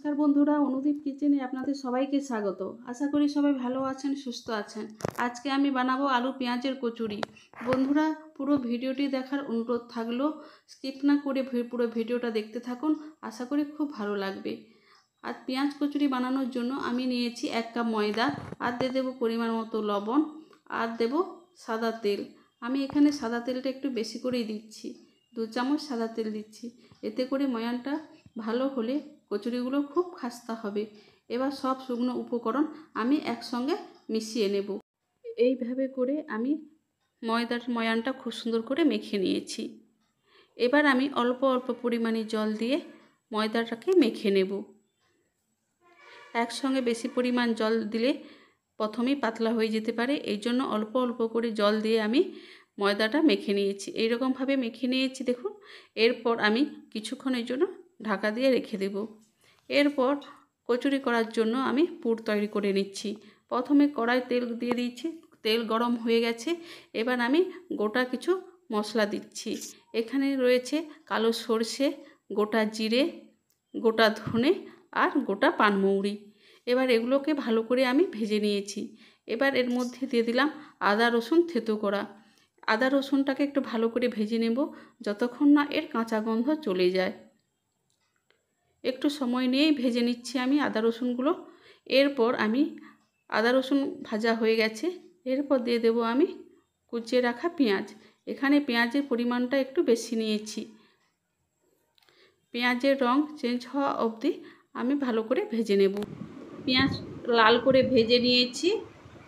নমস্কার বন্ধুরা, অনুদীপ কিচেনে আপনাদের সবাইকে স্বাগত। আশা করি সবাই ভালো আছেন, সুস্থ আছেন। আজকে আমি বানাবো আলু পেঁয়াজের কচুরি। বন্ধুরা, পুরো ভিডিওটি দেখার অনুরোধ থাকলো, স্কিপ না করে পুরো ভিডিওটা দেখতে থাকুন। আশা করি খুব ভালো লাগবে। আর পেঁয়াজ কচুরি বানানোর জন্য আমি নিয়েছি 1 কাপ ময়দা, আর দিয়ে দেবো পরিমাণ মতো লবণ, আর দেবো সাদা তেল। আমি এখানে সাদা তেলটা একটু বেশি করেই দিচ্ছি, 2 চামচ সাদা তেল দিচ্ছি। এতে করে ময়ানটা ভালো হলে কচুরিগুলো খুব খাস্তা হবে। এবার সব শুকনো উপকরণ আমি একসঙ্গে মিশিয়ে নেব। এইভাবে করে আমি ময়ানটা খুব সুন্দর করে মেখে নিয়েছি। এবার আমি অল্প অল্প পরিমাণে জল দিয়ে ময়দাটাকে মেখে নেব। একসঙ্গে বেশি পরিমাণ জল দিলে প্রথমেই পাতলা হয়ে যেতে পারে, এই জন্য অল্প অল্প করে জল দিয়ে আমি ময়দাটা মেখে নিয়েছি। এইরকমভাবে মেখে নিয়েছি দেখুন। এরপর আমি কিছুক্ষণের জন্য ঢাকা দিয়ে রেখে দেব। এরপর কচুরি করার জন্য আমি পুর তৈরি করে নিচ্ছি। প্রথমে কড়াই তেল দিয়ে দিয়েছি, তেল গরম হয়ে গেছে। এবার আমি গোটা কিছু মশলা দিচ্ছি। এখানে রয়েছে কালো সর্ষে, গোটা জিরে, গোটা ধনে আর গোটা পানমৌরি। এবার এগুলোকে ভালো করে আমি ভেজে নিয়েছি। এবার এর মধ্যে দিয়ে দিলাম আদা রসুন থেতো করা। আদা রসুনটাকে একটু ভালো করে ভেজে নেব, যতক্ষণ না এর কাঁচা গন্ধ চলে যায়। একটু সময় নিয়েই ভেজে নিচ্ছি আমি আদা রসুনগুলো। এরপর আমি আদা রসুন ভাজা হয়ে গেছে, এরপর দিয়ে দেবো আমি কুচিয়ে রাখা পেঁয়াজ। এখানে পেঁয়াজের পরিমাণটা একটু বেশি নিয়েছি। পেঁয়াজের রং চেঞ্জ হওয়া অবধি আমি ভালো করে ভেজে নেব। পেঁয়াজ লাল করে ভেজে নিয়েছি,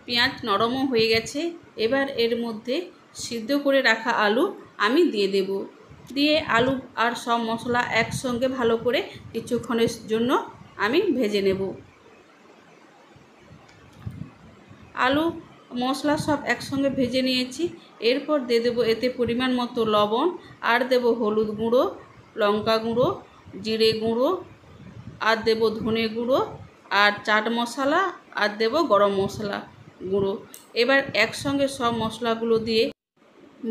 পেঁয়াজ নরমও হয়ে গেছে। এবার এর মধ্যে সিদ্ধ করে রাখা আলু আমি দিয়ে দেব। দিয়ে আলু আর সব মশলা একসঙ্গে ভালো করে কিছুক্ষণের জন্য আমি ভেজে নেব। আলু মশলা সব একসঙ্গে ভেজে নিয়েছি। এরপর দিয়ে দেবো এতে পরিমাণ মতো লবণ, আর দেব হলুদ গুঁড়ো, লঙ্কা গুঁড়ো, জিরে গুঁড়ো, আর দেব ধনে গুঁড়ো, আর চাট মশলা, আর দেব গরম মশলা গুঁড়ো। এবার একসঙ্গে সব মশলাগুলো দিয়ে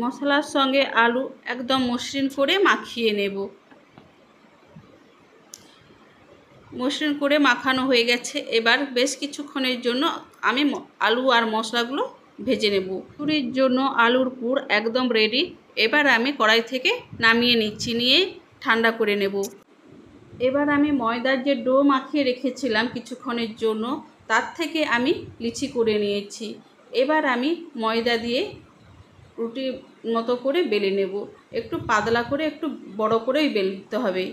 মশলার সঙ্গে আলু একদম মসৃণ করে মাখিয়ে নেব। মসৃণ করে মাখানো হয়ে গেছে। এবার বেশ কিছুক্ষণের জন্য আমি আলু আর মশলাগুলো ভেজে নেব। কচুরির জন্য আলুর পুর একদম রেডি। এবার আমি কড়াই থেকে নামিয়ে নিচ্ছি, নিয়ে ঠান্ডা করে নেব। এবার আমি ময়দার যে ডো মাখিয়ে রেখেছিলাম কিছুক্ষণের জন্য, তার থেকে আমি লিচি করে নিয়েছি। এবার আমি ময়দা দিয়ে রুটির মতো করে বেলে নেব। একটু পাতলা করে, একটু বড় করেই বেলতে হবে।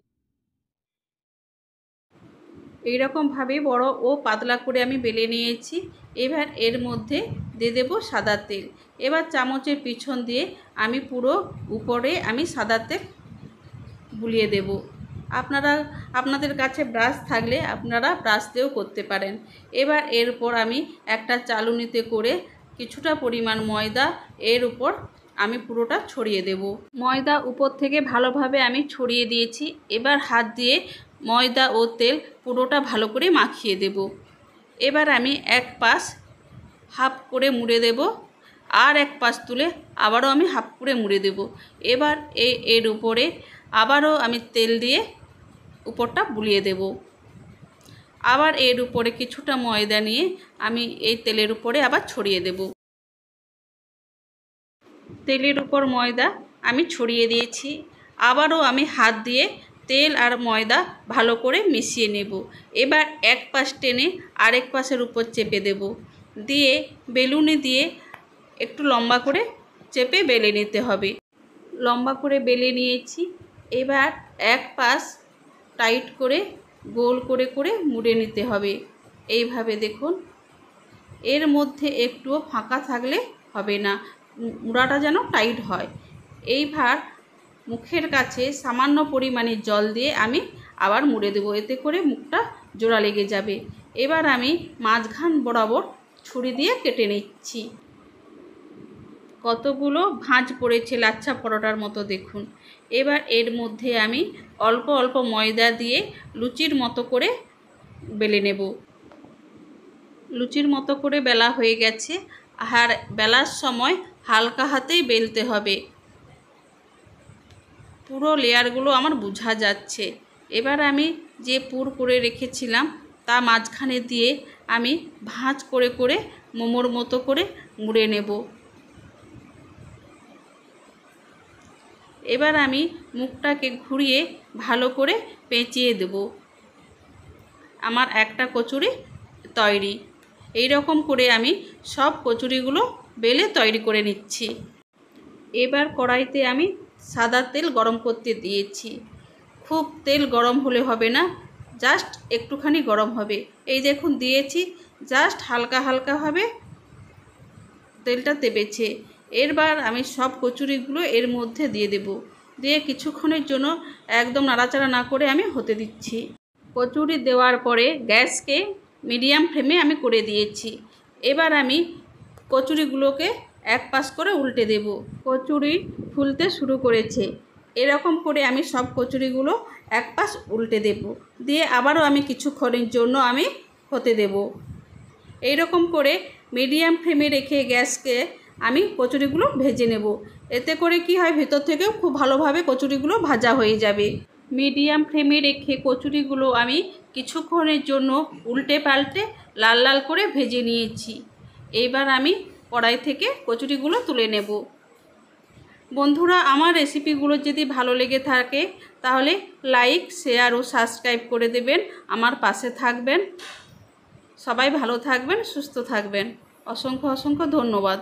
এইরকমভাবে বড় ও পাতলা করে আমি বেলে নিয়েছি। এবার এর মধ্যে দিয়ে দেব সাদা তেল। এবার চামচের পিছন দিয়ে আমি পুরো উপরে আমি সাদা তেল বুলিয়ে দেব। আপনাদের কাছে ব্রাশ থাকলে আপনারা ব্রাশ দিয়েও করতে পারেন। এবার এরপর আমি একটা চালুনিতে করে কিছুটা পরিমাণ ময়দা এর উপর আমি পুরোটা ছড়িয়ে দেব। ময়দা উপর থেকে ভালোভাবে আমি ছড়িয়ে দিয়েছি। এবার হাত দিয়ে ময়দা ও তেল পুরোটা ভালো করে মাখিয়ে দেব। এবার আমি এক পাশ হাফ করে মুড়ে দেব, আর এক পাশ তুলে আবারও আমি হাফ করে মুড়ে দেব। এবার এর উপরে আবারও আমি তেল দিয়ে উপরটা বুলিয়ে দেব। আবার এর উপরে কিছুটা ময়দা নিয়ে আমি এই তেলের উপরে আবার ছড়িয়ে দেব। তেলের উপর ময়দা আমি ছড়িয়ে দিয়েছি। আবারও আমি হাত দিয়ে তেল আর ময়দা ভালো করে মিশিয়ে নেব। এবার এক পাশ টেনে আরেক পাশের উপর চেপে দেব। দিয়ে বেলুনি দিয়ে একটু লম্বা করে চেপে বেলে নিতে হবে। লম্বা করে বেলে নিয়েছি। এবার এক পাশ টাইট করে গোল করে করে মুড়ে নিতে হবে। এইভাবে দেখুন, এর মধ্যে একটুও ফাঁকা থাকলে হবে না, মুড়াটা যেন টাইট হয়। এইবার মুখের কাছে সামান্য পরিমাণে জল দিয়ে আমি আবার মুড়ে দেবো, এতে করে মুখটা জোড়া লেগে যাবে। এবার আমি মাঝখান বরাবর ছুরি দিয়ে কেটে নিচ্ছি। কতগুলো ভাঁজ পড়েছে লাচ্ছা পরোটার মতো দেখুন। এবার এর মধ্যে আমি অল্প অল্প ময়দা দিয়ে লুচির মতো করে বেলে নেব। লুচির মতো করে বেলা হয়ে গেছে, আর বেলার সময় হালকা হাতেই বেলতে হবে। পুরো লেয়ারগুলো আমার বোঝা যাচ্ছে। এবার আমি যে পুর করে রেখেছিলাম তা মাঝখানে দিয়ে আমি ভাঁজ করে করে মোমোর মতো করে মুড়ে নেব। এবার আমি মুখটাকে ঘুরিয়ে ভালো করে পেঁচিয়ে দেব। আমার একটা কচুরি তৈরি। এই রকম করে আমি সব কচুরিগুলো বেলে তৈরি করে নিচ্ছি। এবার কড়াইতে আমি সাদা তেল গরম করতে দিয়েছি। খুব তেল গরম হলে হবে না, জাস্ট একটুখানি গরম হবে। এই দেখুন দিয়েছি, জাস্ট হালকা হালকাভাবে তেলটা তেপেছে। এরবার আমি সব কচুরিগুলো এর মধ্যে দিয়ে দেব। দিয়ে কিছুক্ষণের জন্য একদম নাড়াচাড়া না করে আমি হতে দিচ্ছি। কচুরি দেওয়ার পরে গ্যাসকে মিডিয়াম ফ্লেমে আমি করে দিয়েছি। এবার আমি কচুরিগুলোকে এক পাশ করে উল্টে দেব। কচুরি ফুলতে শুরু করেছে। এরকম করে আমি সব কচুরিগুলো এক পাশ উল্টে দেব। দিয়ে আবারও আমি কিছুক্ষণের জন্য আমি হতে দেব। এইরকম করে মিডিয়াম ফ্লেমে রেখে গ্যাসকে আমি কচুরিগুলো ভেজে নেব। এতে করে কি হয়, ভেতর থেকেও খুব ভালোভাবে কচুরিগুলো ভাজা হয়ে যাবে। মিডিয়াম ফ্লেমে রেখে কচুরিগুলো আমি কিছুক্ষণের জন্য উল্টে পাল্টে লাল লাল করে ভেজে নিয়েছি। এইবার আমি কড়াই থেকে কচুরিগুলো তুলে নেব। বন্ধুরা, আমার রেসিপিগুলো যদি ভালো লেগে থাকে তাহলে লাইক, শেয়ার ও সাবস্ক্রাইব করে দেবেন। আমার পাশে থাকবেন। সবাই ভালো থাকবেন, সুস্থ থাকবেন। অসংখ্য অসংখ্য ধন্যবাদ।